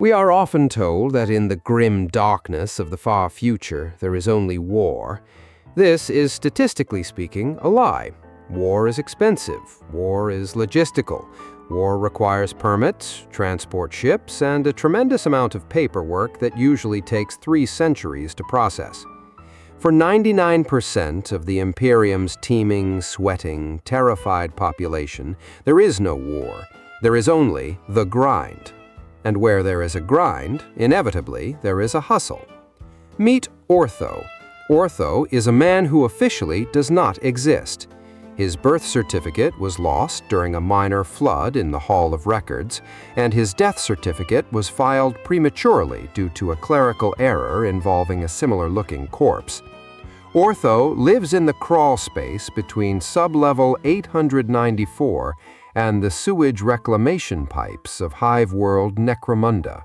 We are often told that in the grim darkness of the far future there is only war. This is, statistically speaking, a lie. War is expensive. War is logistical. War requires permits, transport ships, and a tremendous amount of paperwork that usually takes 3 centuries to process. For 99% of the Imperium's teeming, sweating, terrified population, there is no war. There is only the grind. And where there is a grind, inevitably, there is a hustle. Meet Ortho. Ortho is a man who officially does not exist. His birth certificate was lost during a minor flood in the Hall of Records, and his death certificate was filed prematurely due to a clerical error involving a similar-looking corpse. Ortho lives in the crawl space between sub-level 894 and the sewage reclamation pipes of Hive-world Necromunda.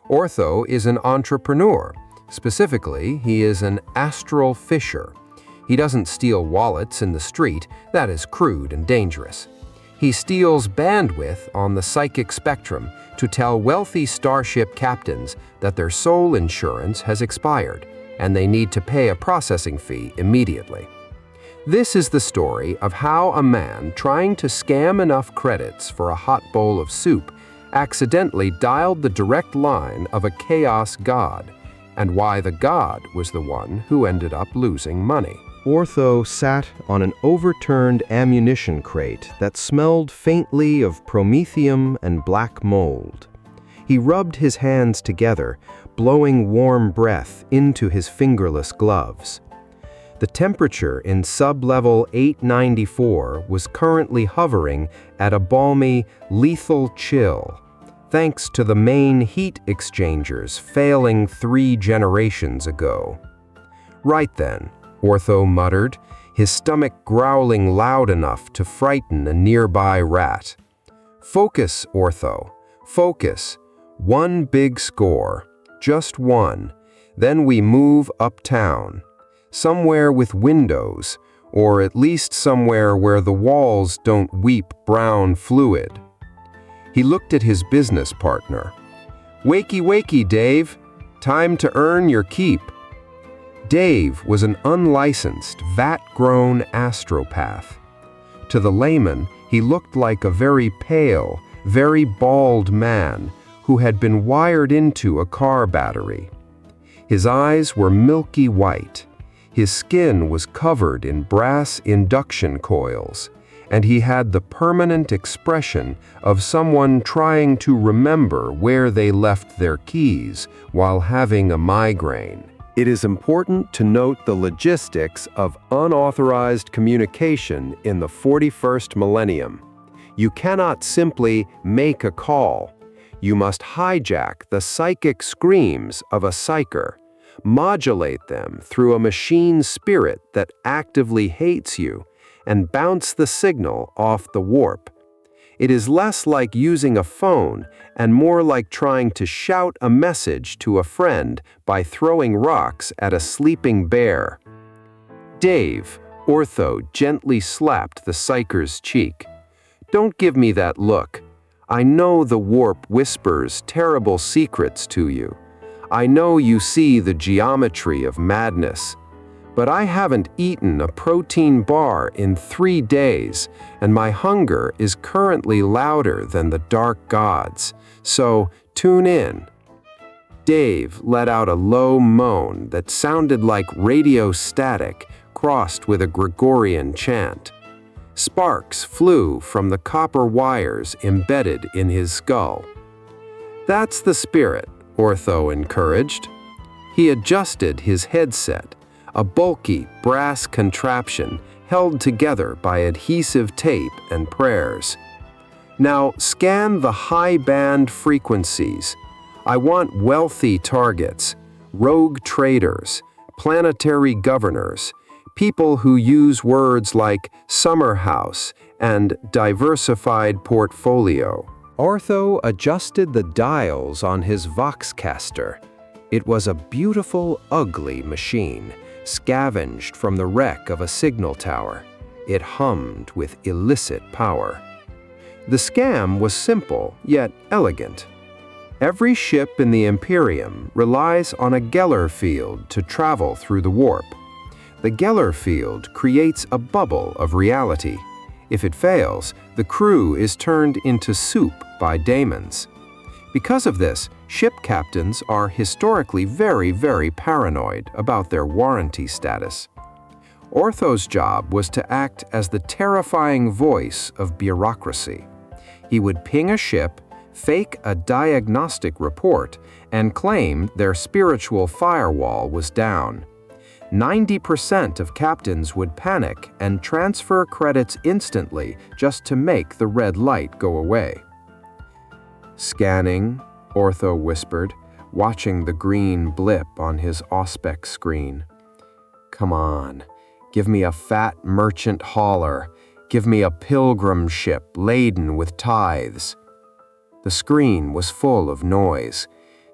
Ortho is an entrepreneur. Specifically, he is an astral fisher. He doesn't steal wallets in the street. That is crude and dangerous. He steals bandwidth on the psychic spectrum to tell wealthy starship captains that their soul insurance has expired and they need to pay a processing fee immediately. This is the story of how a man trying to scam enough credits for a hot bowl of soup accidentally dialed the direct line of a chaos god, and why the god was the one who ended up losing money. Ortho sat on an overturned ammunition crate that smelled faintly of promethium and black mold. He rubbed his hands together, blowing warm breath into his fingerless gloves. The temperature in sub-level 894 was currently hovering at a balmy, lethal chill, thanks to the main heat exchangers failing 3 generations ago. Right then, Ortho muttered, his stomach growling loud enough to frighten a nearby rat. Focus, Ortho. Focus. 1 big score. Just 1. Then we move uptown. Somewhere with windows, or at least somewhere where the walls don't weep brown fluid. He looked at his business partner. Wakey, wakey, Dave. Time to earn your keep. Dave was an unlicensed, vat-grown astropath. To the layman, he looked like a very pale, very bald man who had been wired into a car battery. His eyes were milky white. His skin was covered in brass induction coils, and he had the permanent expression of someone trying to remember where they left their keys while having a migraine. It is important to note the logistics of unauthorized communication in the 41st millennium. You cannot simply make a call. You must hijack the psychic screams of a psyker, modulate them through a machine spirit that actively hates you, and bounce the signal off the warp. It is less like using a phone and more like trying to shout a message to a friend by throwing rocks at a sleeping bear. Dave, Ortho gently slapped the psyker's cheek. Don't give me that look. I know the warp whispers terrible secrets to you. I know you see the geometry of madness. But I haven't eaten a protein bar in 3 days, and my hunger is currently louder than the dark gods. So, tune in. Dave let out a low moan that sounded like radio static crossed with a Gregorian chant. Sparks flew from the copper wires embedded in his skull. That's the spirit, Ortho encouraged. He adjusted his headset, a bulky brass contraption held together by adhesive tape and prayers. Now scan the high band frequencies. I want wealthy targets, rogue traders, planetary governors, people who use words like summer house and diversified portfolio. Ortho adjusted the dials on his Voxcaster. It was a beautiful, ugly machine, scavenged from the wreck of a signal tower. It hummed with illicit power. The scam was simple, yet elegant. Every ship in the Imperium relies on a Gellar Field to travel through the warp. The Gellar Field creates a bubble of reality. If it fails, the crew is turned into soup by daemons. Because of this, ship captains are historically very paranoid about their warranty status. Ortho's job was to act as the terrifying voice of bureaucracy. He would ping a ship, fake a diagnostic report, and claim their spiritual firewall was down. 90% of captains would panic and transfer credits instantly just to make the red light go away. "Scanning," Ortho whispered, watching the green blip on his auspex screen. "Come on, give me a fat merchant hauler. Give me a pilgrim ship laden with tithes." The screen was full of noise,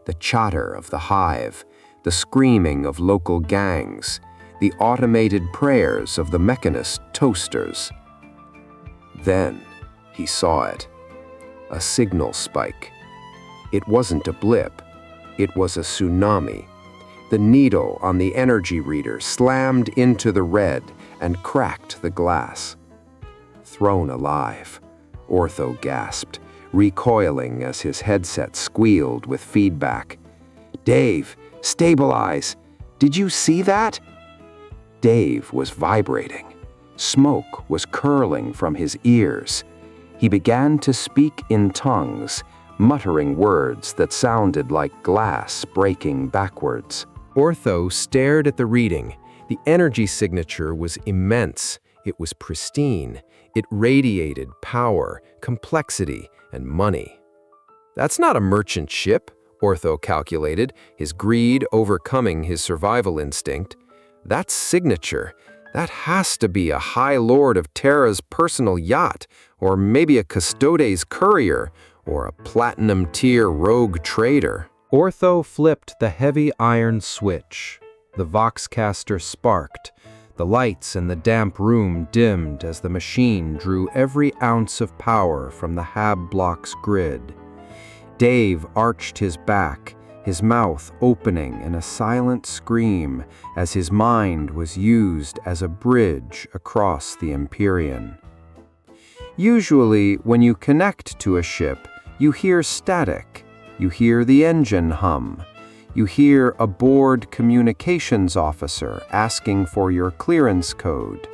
the chatter of the hive, the screaming of local gangs, the automated prayers of the mechanist toasters. Then he saw it. A signal spike. It wasn't a blip. It was a tsunami. The needle on the energy reader slammed into the red and cracked the glass. "Thrown alive," Ortho gasped, recoiling as his headset squealed with feedback. "Dave, stabilize! Did you see that?" Dave was vibrating. Smoke was curling from his ears. He began to speak in tongues, muttering words that sounded like glass breaking backwards. Ortho stared at the reading. The energy signature was immense. It was pristine. It radiated power, complexity, and money. "That's not a merchant ship," Ortho calculated, his greed overcoming his survival instinct. "That's signature. That has to be a High Lord of Terra's personal yacht, or maybe a Custodes courier, or a platinum-tier rogue trader." Ortho flipped the heavy iron switch. The Voxcaster sparked. The lights in the damp room dimmed as the machine drew every ounce of power from the Hab block's grid. Dave arched his back, his mouth opening in a silent scream as his mind was used as a bridge across the Empyrean. Usually, when you connect to a ship, you hear static. You hear the engine hum. You hear a bored communications officer asking for your clearance code.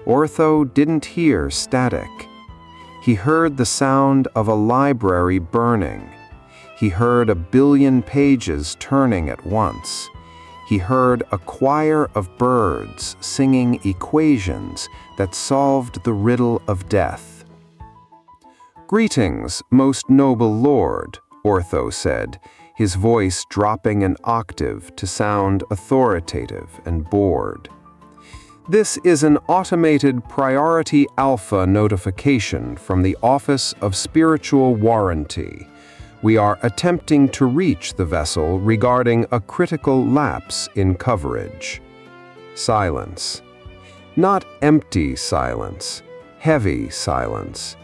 Ortho didn't hear static. He heard the sound of a library burning. He heard a billion pages turning at once. He heard a choir of birds singing equations that solved the riddle of death. "Greetings, most noble lord," Ortho said, his voice dropping an octave to sound authoritative and bored. "This is an automated Priority Alpha notification from the Office of Spiritual Warranty. We are attempting to reach the vessel regarding a critical lapse in coverage." Silence. Not empty silence, heavy silence.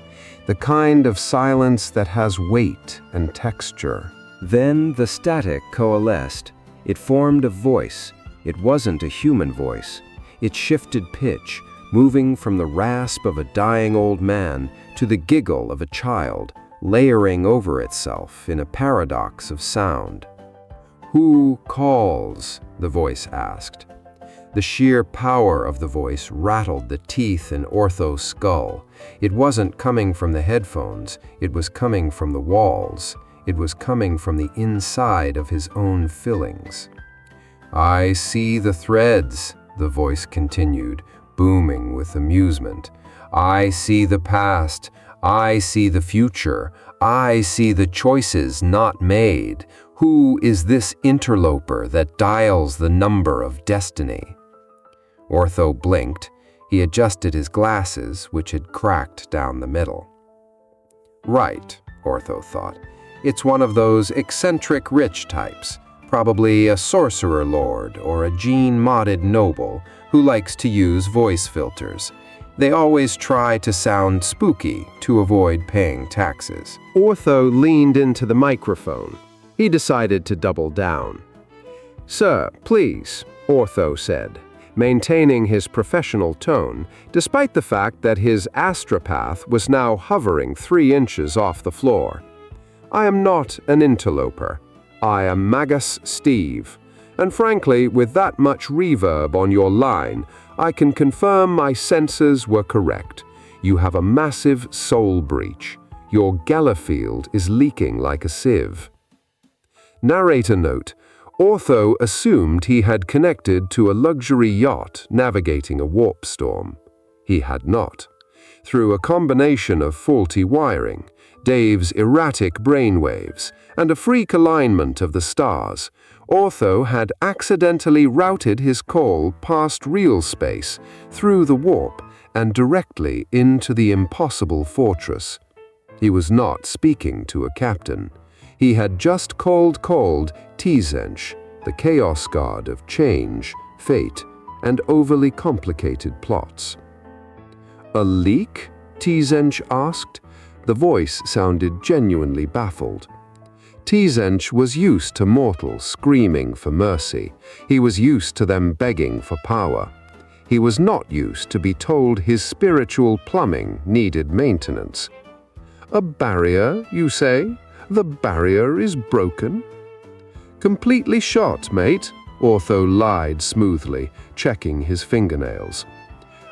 The kind of silence that has weight and texture. Then the static coalesced. It formed a voice. It wasn't a human voice. It shifted pitch, moving from the rasp of a dying old man to the giggle of a child, layering over itself in a paradox of sound. "Who calls?" the voice asked. The sheer power of the voice rattled the teeth in Ortho's skull. It wasn't coming from the headphones. It was coming from the walls. It was coming from the inside of his own fillings. "I see the threads," the voice continued, booming with amusement. "I see the past. I see the future. I see the choices not made. Who is this interloper that dials the number of destiny?" Ortho blinked. He adjusted his glasses, which had cracked down the middle. "Right," Ortho thought. "It's one of those eccentric rich types, probably a sorcerer lord or a gene-modded noble who likes to use voice filters. They always try to sound spooky to avoid paying taxes. Ortho leaned into the microphone. He decided to double down. "Sir, please," Ortho said, maintaining his professional tone, despite the fact that his Astropath was now hovering 3 inches off the floor. "I am not an interloper. I am Magus Steve. And frankly, with that much reverb on your line, I can confirm my senses were correct. You have a massive soul breach. Your Gellar Field is leaking like a sieve." Narrator note: Ortho assumed he had connected to a luxury yacht navigating a warp storm. He had not. Through a combination of faulty wiring, Dave's erratic brainwaves, and a freak alignment of the stars, Ortho had accidentally routed his call past real space, through the warp, and directly into the impossible fortress. He was not speaking to a captain. He had just called Tzeentch, the chaos god of change, fate, and overly complicated plots. "A leak?" Tzeentch asked. The voice sounded genuinely baffled. Tzeentch was used to mortals screaming for mercy. He was used to them begging for power. He was not used to be told his spiritual plumbing needed maintenance. "A barrier, you say? The barrier is broken?" "Completely shot, mate," Ortho lied smoothly, checking his fingernails.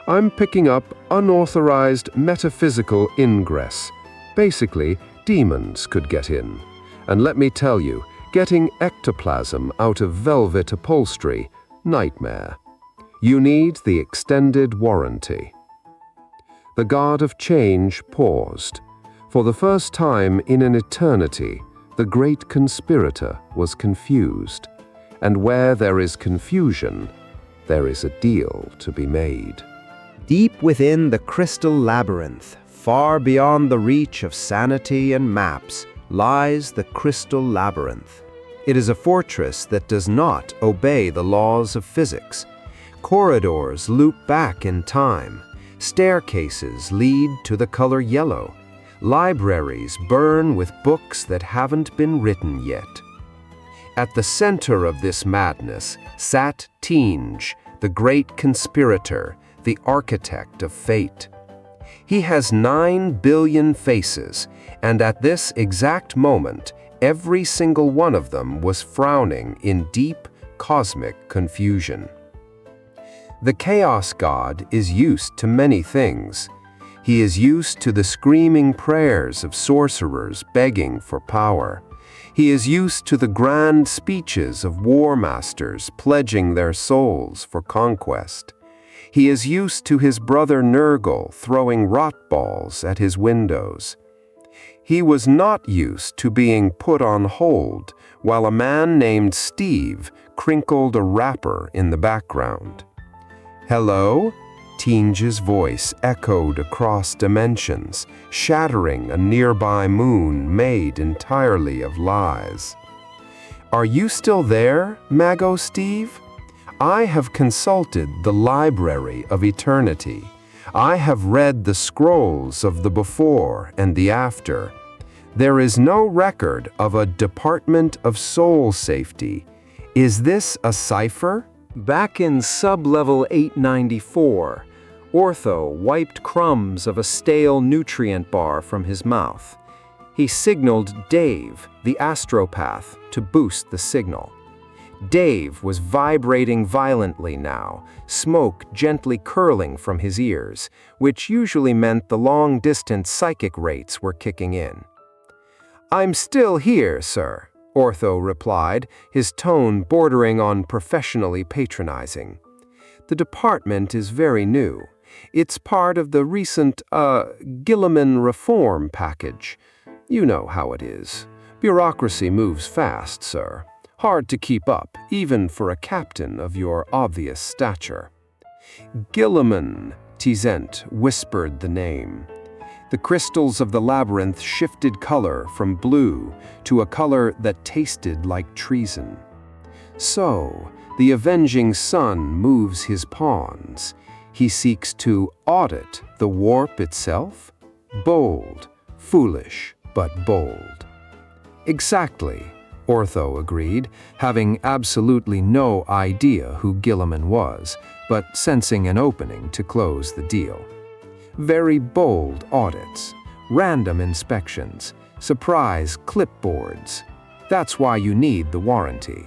"I'm picking up unauthorized metaphysical ingress. Basically, demons could get in. And let me tell you, getting ectoplasm out of velvet upholstery, nightmare. You need the extended warranty." The god of change paused. For the first time in an eternity, the Great Conspirator was confused. And where there is confusion, there is a deal to be made. Deep within the crystal labyrinth, far beyond the reach of sanity and maps, lies the crystal labyrinth. It is a fortress that does not obey the laws of physics. Corridors loop back in time. Staircases lead to the color yellow. Libraries burn with books that haven't been written yet. At the center of this madness sat Tzeentch, the Great Conspirator, the architect of fate. He has 9 billion faces, and at this exact moment, every single one of them was frowning in deep cosmic confusion. The Chaos God is used to many things. He is used to the screaming prayers of sorcerers begging for power. He is used to the grand speeches of war masters pledging their souls for conquest. He is used to his brother Nurgle throwing rot balls at his windows. He was not used to being put on hold while a man named Steve crinkled a wrapper in the background. "Hello?" Tzeentch's voice echoed across dimensions, shattering a nearby moon made entirely of lies. "Are you still there, Mago Steve? I have consulted the Library of Eternity. I have read the scrolls of the before and the after. There is no record of a Department of Soul Safety. Is this a cipher?" Back in sub-level 894, Ortho wiped crumbs of a stale nutrient bar from his mouth. He signaled Dave, the Astropath, to boost the signal. Dave was vibrating violently now, smoke gently curling from his ears, which usually meant the long-distance psychic rates were kicking in. "I'm still here, sir," Ortho replied, his tone bordering on professionally patronizing. "The department is very new. It's part of the recent, Gilliman reform package. You know how it is. Bureaucracy moves fast, sir. Hard to keep up, even for a captain of your obvious stature." "Gilliman," Tzeentch whispered the name. The crystals of the labyrinth shifted color from blue to a color that tasted like treason. "So, the avenging sun moves his pawns. He seeks to audit the warp itself? Bold, foolish, but bold. Exactly, Ortho agreed, having absolutely no idea who Gilliman was, but sensing an opening to close the deal. Very bold audits, random inspections, surprise clipboards. That's why you need the warranty.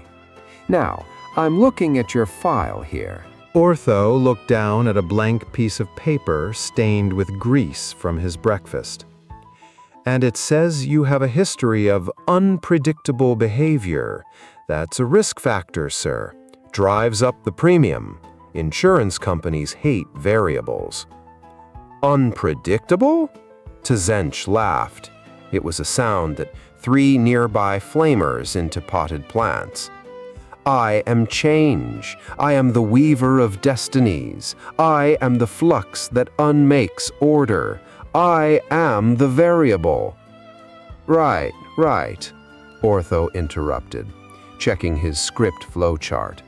Now, I'm looking at your file here. Ortho looked down at a blank piece of paper stained with grease from his breakfast. And it says you have a history of unpredictable behavior. That's a risk factor, sir. Drives up the premium. Insurance companies hate variables. Unpredictable? Tzeentch laughed. It was a sound that threw nearby flamers into potted plants. I am change. I am the weaver of destinies. I am the flux that unmakes order. I am the variable. Right, Ortho interrupted, checking his script flowchart.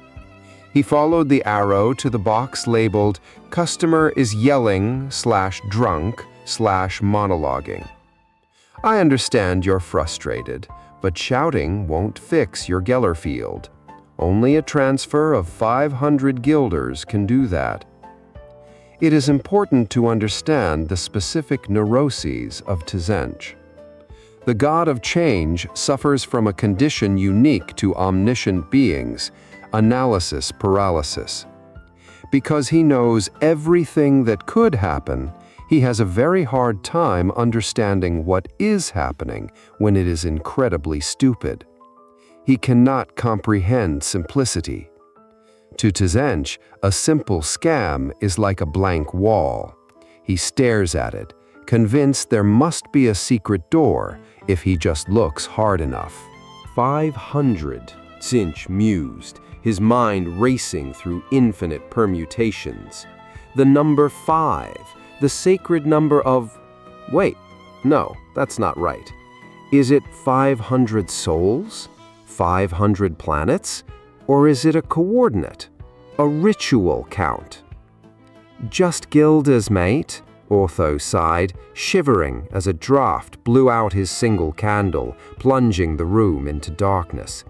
He followed the arrow to the box labeled Customer is yelling/drunk/monologuing. I understand you're frustrated, but shouting won't fix your Gellar Field. Only a transfer of 500 guilders can do that. It is important to understand the specific neuroses of Tzeentch. The god of change suffers from a condition unique to omniscient beings, analysis paralysis. Because he knows everything that could happen, he has a very hard time understanding what is happening when it is incredibly stupid. He cannot comprehend simplicity. To Tzeentch, a simple scam is like a blank wall. He stares at it, convinced there must be a secret door if he just looks hard enough. 500, Tzeentch mused, his mind racing through infinite permutations. The number 5, the sacred number of... Wait, no, that's not right. Is it 500 souls? 500 planets? Or is it a coordinate? A ritual count? Just guilders, mate, Ortho sighed, shivering as a draft blew out his single candle, plunging the room into darkness.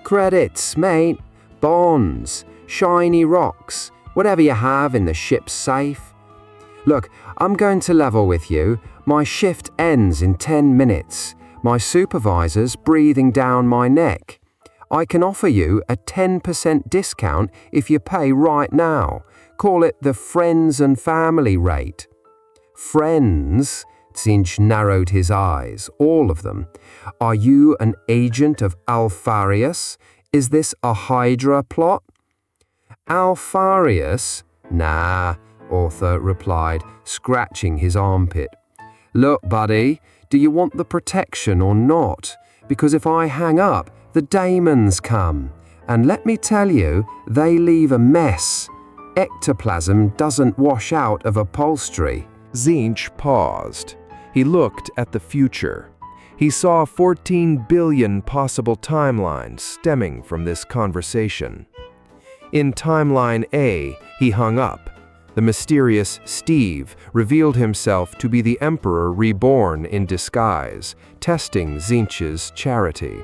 Credits, mate. Bonds. Shiny rocks. Whatever you have in the ship's safe. Look, I'm going to level with you. My shift ends in 10 minutes. My supervisor's breathing down my neck. I can offer you a 10% discount if you pay right now. Call it the friends and family rate. Friends? Tzeentch narrowed his eyes, all of them. Are you an agent of Alfarius? Is this a Hydra plot? Alfarius? Nah, Ortho replied, scratching his armpit. Look, buddy, do you want the protection or not? Because if I hang up, the daemons come. And let me tell you, they leave a mess. Ectoplasm doesn't wash out of upholstery. Tzeentch paused. He looked at the future. He saw 14 billion possible timelines stemming from this conversation. In timeline A, he hung up. The mysterious Steve revealed himself to be the Emperor reborn in disguise, testing Tzeentch's charity.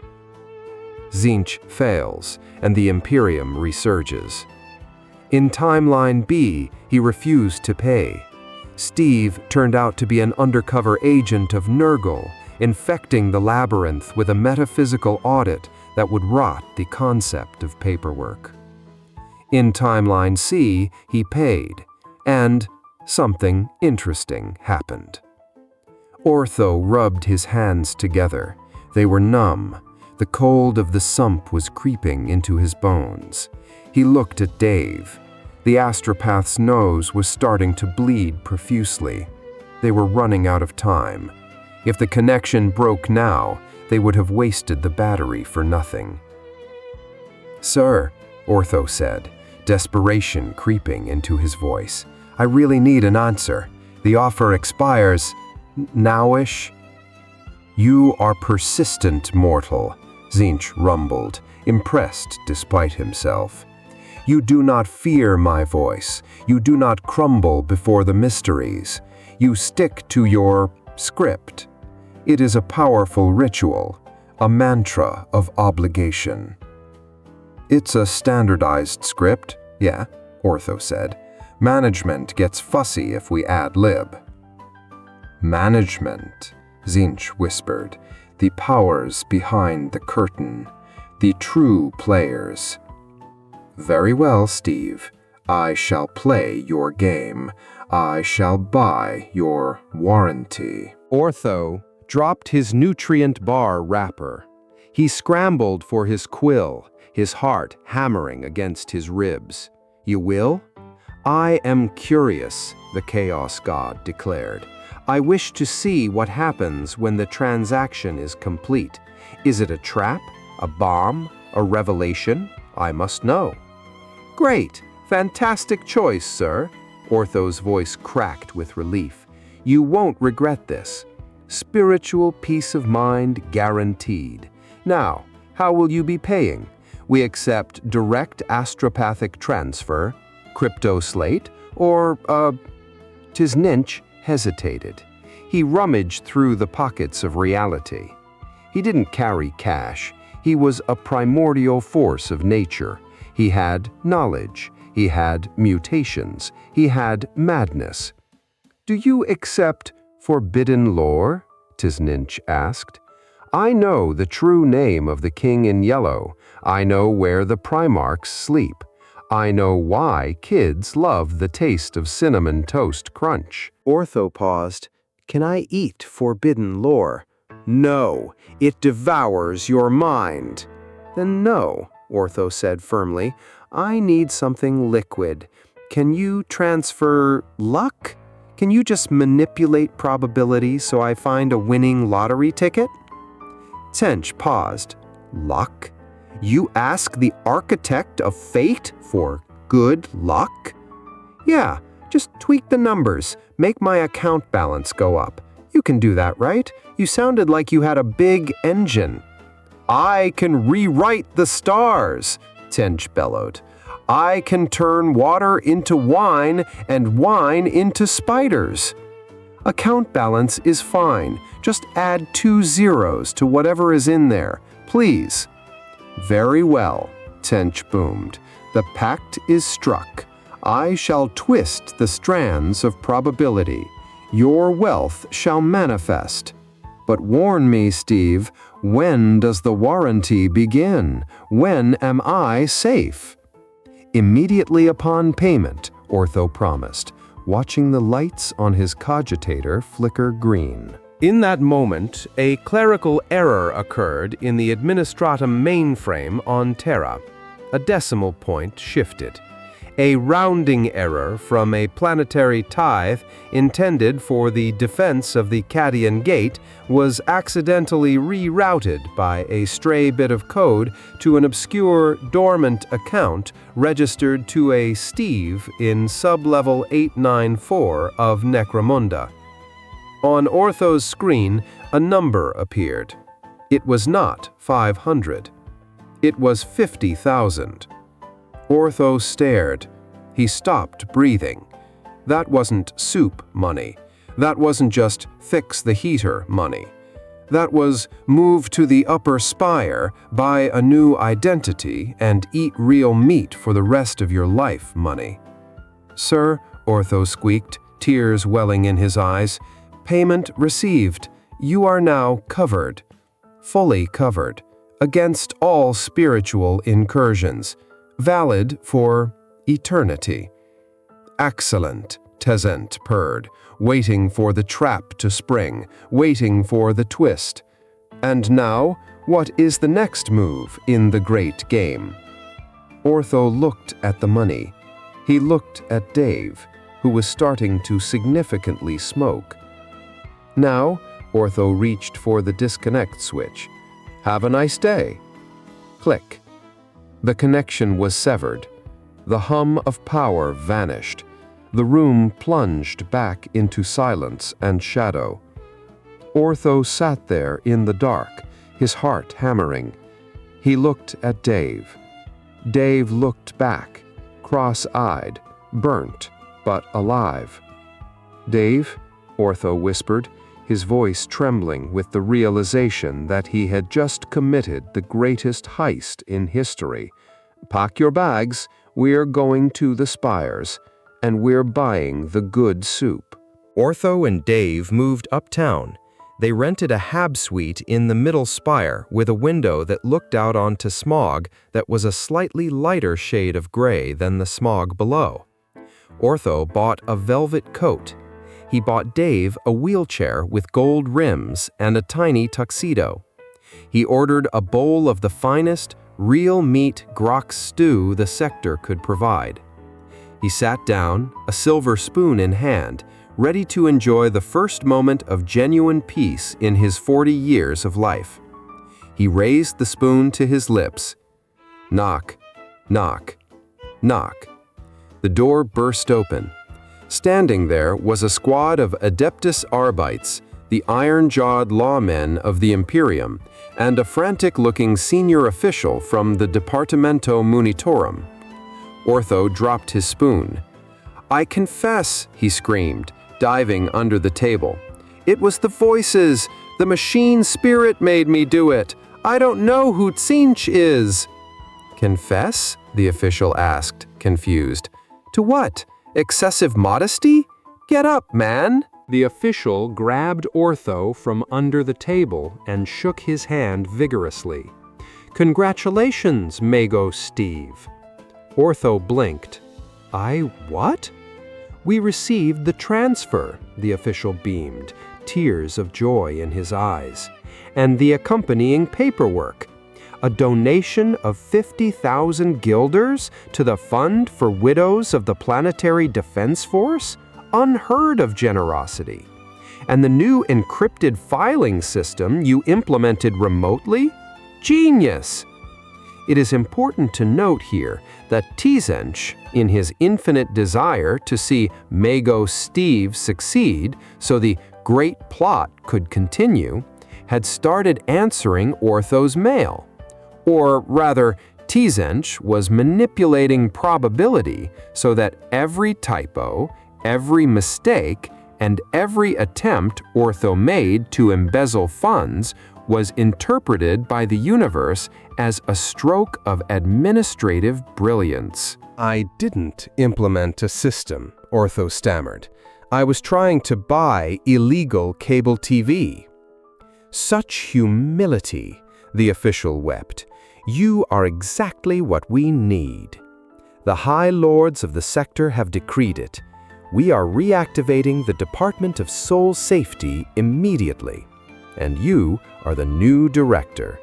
Tzeentch fails, and the Imperium resurges. In timeline B, he refused to pay. Steve turned out to be an undercover agent of Nurgle, infecting the labyrinth with a metaphysical audit that would rot the concept of paperwork. In timeline C, he paid, and something interesting happened. Ortho rubbed his hands together. They were numb. The cold of the sump was creeping into his bones. He looked at Dave. The astropath's nose was starting to bleed profusely. They were running out of time. If the connection broke now, they would have wasted the battery for nothing. Sir, Ortho said, desperation creeping into his voice, I really need an answer. The offer expires nowish. You are persistent, mortal, Tzeentch rumbled, impressed despite himself. You do not fear my voice. You do not crumble before the mysteries. You stick to your script. It is a powerful ritual, a mantra of obligation. It's a standardized script, yeah, Ortho said. Management gets fussy if we ad lib. Management, Tzeentch whispered. The powers behind the curtain. The true players. Very well, Steve. I shall play your game. I shall buy your warranty. Ortho dropped his nutrient bar wrapper. He scrambled for his quill, his heart hammering against his ribs. You will? I am curious, the Chaos God declared. I wish to see what happens when the transaction is complete. Is it a trap? A bomb? A revelation? I must know. Great! Fantastic choice, sir. Ortho's voice cracked with relief. You won't regret this. Spiritual peace of mind guaranteed. Now, how will you be paying? We accept direct astropathic transfer, crypto slate, or, Tzeentch hesitated. He rummaged through the pockets of reality. He didn't carry cash. He was a primordial force of nature. He had knowledge. He had mutations. He had madness. Do you accept forbidden lore? Tzeentch asked. I know the true name of the king in yellow. I know where the primarchs sleep. I know why kids love the taste of cinnamon toast crunch. Ortho paused. Can I eat forbidden lore? No, it devours your mind. Then no, Ortho said firmly. I need something liquid. Can you transfer luck? Can you just manipulate probability so I find a winning lottery ticket? Tzeentch paused. Luck? You ask the architect of fate for good luck? Yeah, just tweak the numbers. Make my account balance go up. You can do that, right? You sounded like you had a big engine. I can rewrite the stars, Tzeentch bellowed. I can turn water into wine and wine into spiders. Account balance is fine. Just add 2 zeros to whatever is in there, please. Very well, Tzeentch boomed. The pact is struck. I shall twist the strands of probability. Your wealth shall manifest. But warn me, Steve, when does the warranty begin? When am I safe? Immediately upon payment, Ortho promised, watching the lights on his cogitator flicker green. In that moment, a clerical error occurred in the administratum mainframe on Terra. A decimal point shifted. A rounding error from a planetary tithe intended for the defense of the Cadian Gate was accidentally rerouted by a stray bit of code to an obscure dormant account registered to a Steve in sublevel 894 of Necromunda. On Ortho's screen, a number appeared. It was not 500. It was 50,000. Ortho stared. He stopped breathing. That wasn't soup money. That wasn't just fix the heater money. That was move to the upper spire, buy a new identity, and eat real meat for the rest of your life money. Sir, Ortho squeaked, tears welling in his eyes, payment received. You are now covered. Fully covered. Against all spiritual incursions. Valid for eternity. Excellent, Tzeentch purred, waiting for the trap to spring, waiting for the twist. And now, what is the next move in the great game? Ortho looked at the money. He looked at Dave, who was starting to significantly smoke. Now, Ortho reached for the disconnect switch. Have a nice day. Click. The connection was severed. The hum of power vanished. The room plunged back into silence and shadow. Ortho sat there in the dark, his heart hammering. He looked at Dave. Dave looked back, cross-eyed, burnt, but alive. "Dave," Ortho whispered, his voice trembling with the realization that he had just committed the greatest heist in history. "Pack your bags, we're going to the spires, and we're buying the good soup." Ortho and Dave moved uptown. They rented a hab suite in the middle spire with a window that looked out onto smog that was a slightly lighter shade of gray than the smog below. Ortho bought a velvet coat. He bought Dave a wheelchair with gold rims and a tiny tuxedo. He ordered a bowl of the finest, real meat grok stew the sector could provide. He sat down, a silver spoon in hand, ready to enjoy the first moment of genuine peace in his 40 years of life. He raised the spoon to his lips. Knock, knock, knock. The door burst open. Standing there was a squad of Adeptus Arbites, the iron-jawed lawmen of the Imperium, and a frantic-looking senior official from the Departamento Munitorum. Ortho dropped his spoon. "I confess," he screamed, diving under the table. "It was the voices. The machine spirit made me do it. I don't know who Tzeentch is." "Confess?" the official asked, confused. "To what? Excessive modesty? Get up, man!" The official grabbed Ortho from under the table and shook his hand vigorously. "Congratulations, Mago Steve." Ortho blinked. "I what?" "We received the transfer," the official beamed, tears of joy in his eyes, "and the accompanying paperwork. A donation of 50,000 guilders to the Fund for Widows of the Planetary Defense Force? Unheard of generosity. And the new encrypted filing system you implemented remotely? Genius! It is important to note here that Tzeentch, in his infinite desire to see Mago Steve succeed so the great plot could continue, had started answering Ortho's mail. Or rather, Tzeentch was manipulating probability so that every typo, every mistake, and every attempt Ortho made to embezzle funds was interpreted by the universe as a stroke of administrative brilliance. "I didn't implement a system," Ortho stammered. "I was trying to buy illegal cable TV." "Such humility," the official wept. "You are exactly what we need. The High Lords of the sector have decreed it. We are reactivating the Department of Soul Safety immediately. And you are the new director.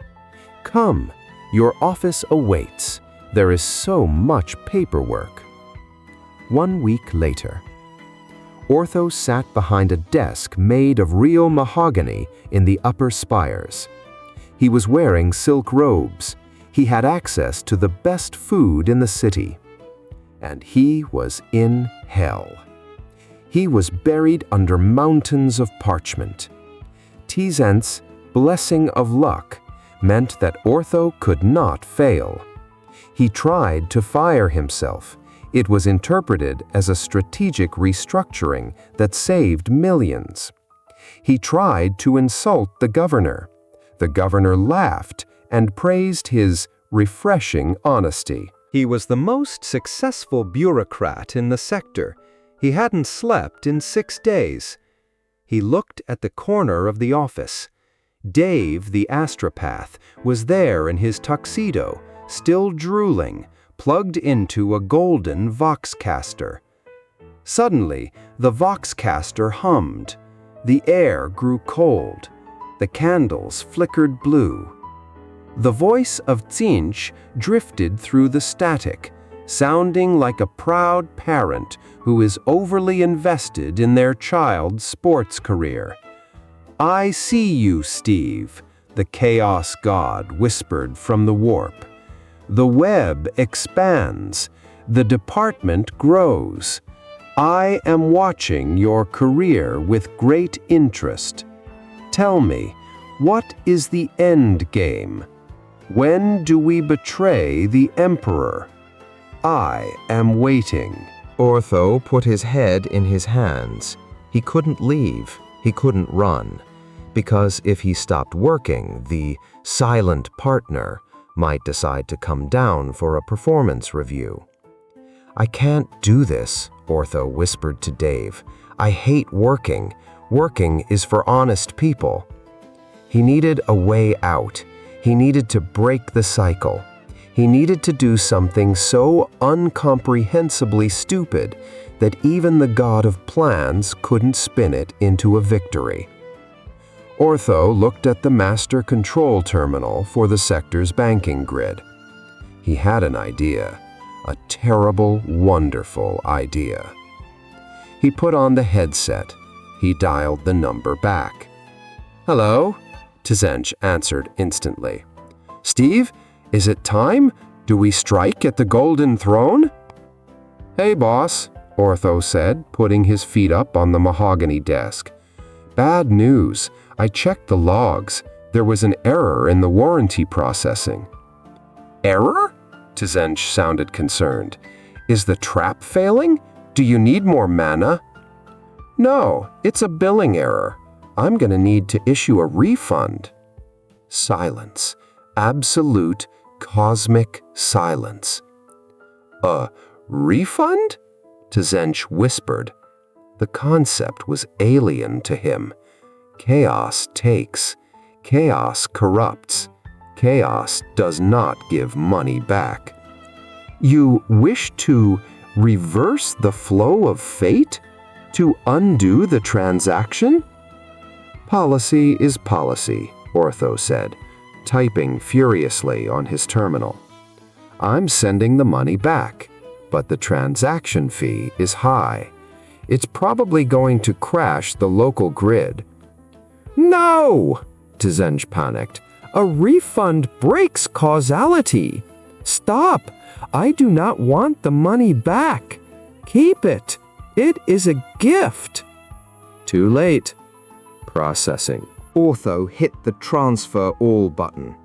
Come, your office awaits. There is so much paperwork." 1 week later. Ortho sat behind a desk made of real mahogany in the upper spires. He was wearing silk robes. He had access to the best food in the city. And he was in hell. He was buried under mountains of parchment. Tzeentch's blessing of luck meant that Ortho could not fail. He tried to fire himself. It was interpreted as a strategic restructuring that saved millions. He tried to insult the governor. The governor laughed and praised his refreshing honesty. He was the most successful bureaucrat in the sector. He hadn't slept in 6 days. He looked at the corner of the office. Dave, the astropath, was there in his tuxedo, still drooling, plugged into a golden voxcaster. Suddenly, the voxcaster hummed. The air grew cold. The candles flickered blue. The voice of Tzeentch drifted through the static, sounding like a proud parent who is overly invested in their child's sports career. "I see you, Steve," the chaos god whispered from the warp. "The web expands. The department grows. I am watching your career with great interest. Tell me, what is the end game? When do we betray the Emperor?" I am waiting. Ortho put his head in his hands. He couldn't leave. He couldn't run. Because if he stopped working, the silent partner might decide to come down for a performance review. "I can't do this," Ortho whispered to Dave. "I hate working. Working is for honest people." He needed a way out. He needed to break the cycle. He needed to do something so incomprehensibly stupid that even the god of plans couldn't spin it into a victory. Ortho looked at the master control terminal for the sector's banking grid. He had an idea, a terrible, wonderful idea. He put on the headset. He dialed the number back. "Hello?" Tzeentch answered instantly. "Steve, is it time? Do we strike at the Golden Throne?" "Hey, boss," Ortho said, putting his feet up on the mahogany desk. "Bad news. I checked the logs. There was an error in the warranty processing." "Error?" Tzeentch sounded concerned. "Is the trap failing? Do you need more mana?" "No, it's a billing error. I'm going to need to issue a refund." Silence. Absolute, cosmic silence. "A refund?" Tzeentch whispered. The concept was alien to him. Chaos takes. Chaos corrupts. Chaos does not give money back. "You wish to reverse the flow of fate? To undo the transaction?" "Policy is policy," Ortho said, typing furiously on his terminal. "I'm sending the money back, but the transaction fee is high. It's probably going to crash the local grid." "No!" Tzeentch panicked. "A refund breaks causality. Stop! I do not want the money back. Keep it. It is a gift." Too late. Processing. Ortho hit the transfer all button.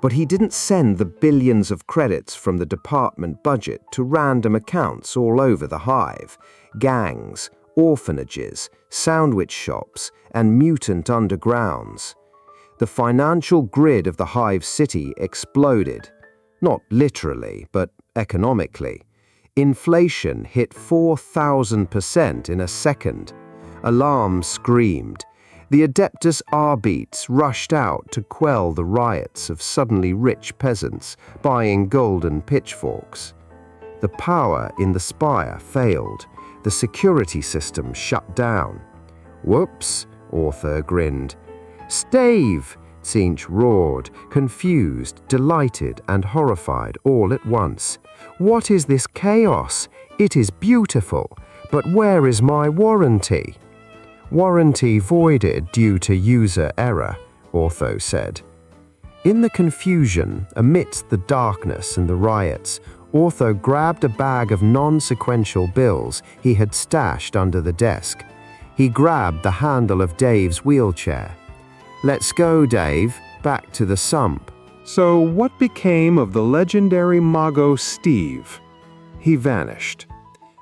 But he didn't send the billions of credits from the department budget to random accounts all over the hive, gangs, orphanages, sandwich shops, and mutant undergrounds. The financial grid of the hive city exploded. Not literally, but economically. Inflation hit 4,000% in a second. Alarms screamed. The Adeptus Arbites rushed out to quell the riots of suddenly rich peasants buying golden pitchforks. The power in the spire failed. The security system shut down. "Whoops," Ortho grinned. "Stave!" Tzeentch roared, confused, delighted, and horrified all at once. "What is this chaos? It is beautiful, but where is my warranty?" "Warranty voided due to user error," Ortho said. In the confusion, amidst the darkness and the riots, Ortho grabbed a bag of non-sequential bills he had stashed under the desk. He grabbed the handle of Dave's wheelchair. "Let's go, Dave. Back to the sump." So what became of the legendary Mago Steve? He vanished.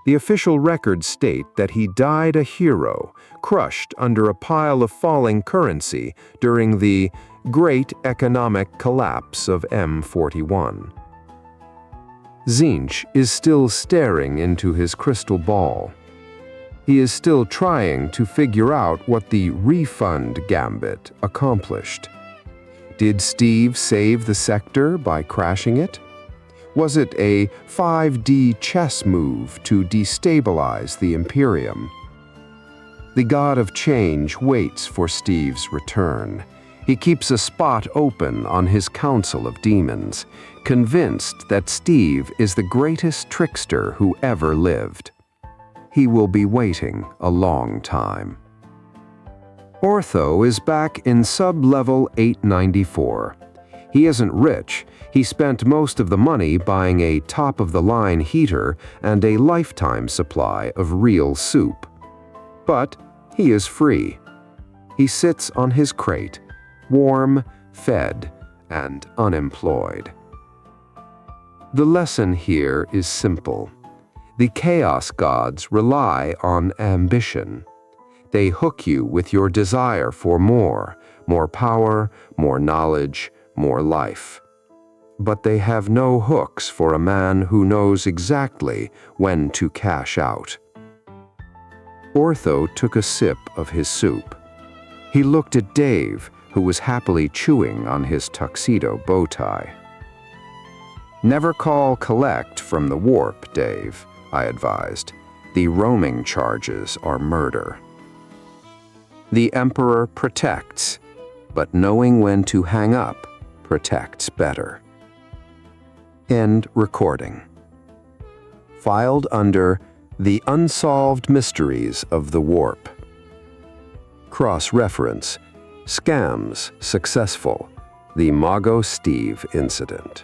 The official records state that he died a hero, crushed under a pile of falling currency during the Great Economic Collapse of M41. Tzeentch is still staring into his crystal ball. He is still trying to figure out what the refund gambit accomplished. Did Steve save the sector by crashing it? Was it a 5D chess move to destabilize the Imperium? The god of change waits for Steve's return. He keeps a spot open on his council of demons, convinced that Steve is the greatest trickster who ever lived. He will be waiting a long time. Ortho is back in sub-level 894. He isn't rich. He spent most of the money buying a top-of-the-line heater and a lifetime supply of real soup. But he is free. He sits on his crate, warm, fed, and unemployed. The lesson here is simple. The chaos gods rely on ambition. They hook you with your desire for more power, more knowledge, more life. But they have no hooks for a man who knows exactly when to cash out. Ortho took a sip of his soup. He looked at Dave, who was happily chewing on his tuxedo bow tie. "Never call collect from the warp, Dave," I advised. "The roaming charges are murder." The Emperor protects, but knowing when to hang up protects better. End recording. Filed under The Unsolved Mysteries of the Warp. Cross-reference: Scams Successful, the Mago Steve Incident.